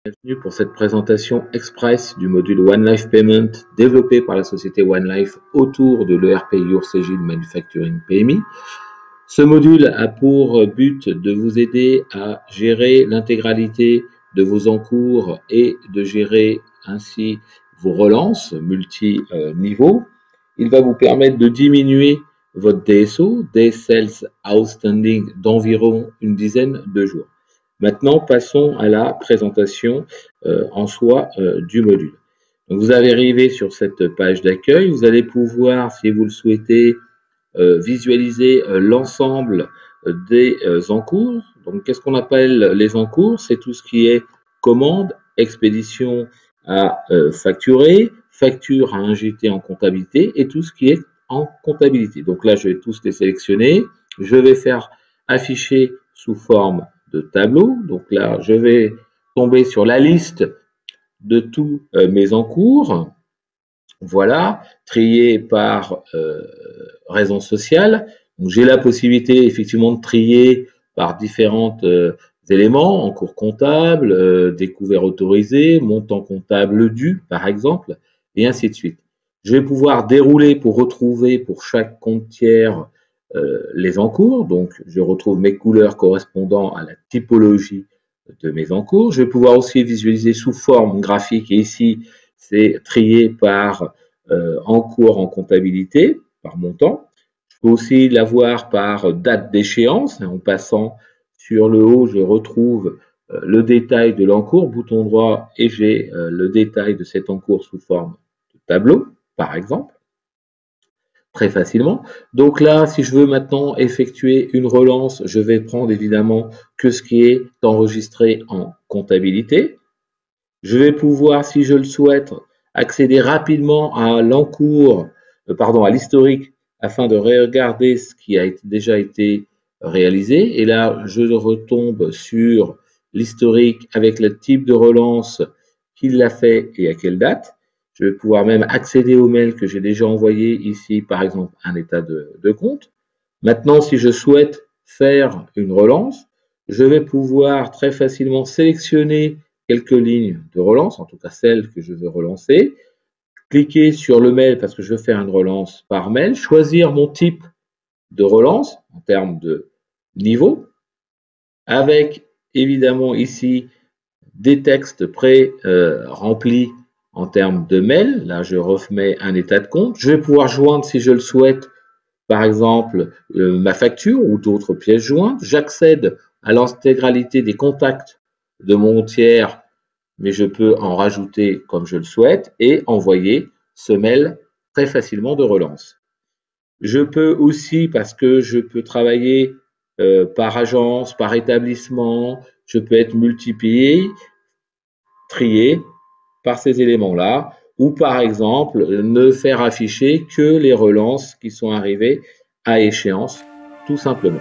Bienvenue pour cette présentation express du module One Life Payment développé par la société One Life autour de l'ERP Your-Cegid Manufacturing PMI. Ce module a pour but de vous aider à gérer l'intégralité de vos encours et de gérer ainsi vos relances multi-niveaux. Il va vous permettre de diminuer votre DSO, Days Sales Outstanding, d'environ une dizaine de jours. Maintenant, passons à la présentation en soi du module. Donc, vous allez arriver sur cette page d'accueil. Vous allez pouvoir, si vous le souhaitez, visualiser l'ensemble des encours. Donc, qu'est-ce qu'on appelle les encours? C'est tout ce qui est commande, expédition à facturer, facture à injecter en comptabilité et tout ce qui est en comptabilité. Donc là, je vais tous les sélectionner. Je vais faire afficher sous forme de tableau. Donc là, je vais tomber sur la liste de tous mes encours. Voilà, trié par raison sociale. Donc j'ai la possibilité effectivement de trier par différents éléments, encours comptable, découvert autorisé, montant comptable dû par exemple, et ainsi de suite. Je vais pouvoir dérouler pour retrouver pour chaque compte tiers les encours. Donc je retrouve mes couleurs correspondant à la typologie de mes encours. Je vais pouvoir aussi visualiser sous forme graphique, et ici c'est trié par encours en comptabilité, par montant. Je peux aussi l'avoir par date d'échéance. En passant sur le haut, je retrouve le détail de l'encours, bouton droit, et j'ai le détail de cet encours sous forme de tableau, par exemple, très facilement. Donc là, si je veux maintenant effectuer une relance, je vais prendre évidemment que ce qui est enregistré en comptabilité. Je vais pouvoir, si je le souhaite, accéder rapidement à l'encours, à l'historique, afin de regarder ce qui a déjà été réalisé. Et là, je retombe sur l'historique avec le type de relance, qui l'a fait et à quelle date. Je vais pouvoir même accéder aux mails que j'ai déjà envoyés ici, par exemple, un état de compte. Maintenant, si je souhaite faire une relance, je vais pouvoir très facilement sélectionner quelques lignes de relance, en tout cas celles que je veux relancer, cliquer sur le mail parce que je veux faire une relance par mail, choisir mon type de relance en termes de niveau, avec évidemment ici des textes pré-remplis en termes de mail. Là, je remets un état de compte. Je vais pouvoir joindre, si je le souhaite, par exemple, ma facture ou d'autres pièces jointes. J'accède à l'intégralité des contacts de mon tiers, mais je peux en rajouter comme je le souhaite et envoyer ce mail très facilement de relance. Je peux aussi, parce que je peux travailler par agence, par établissement, je peux être multiplié, trié par ces éléments-là, ou par exemple ne faire afficher que les relances qui sont arrivées à échéance, tout simplement.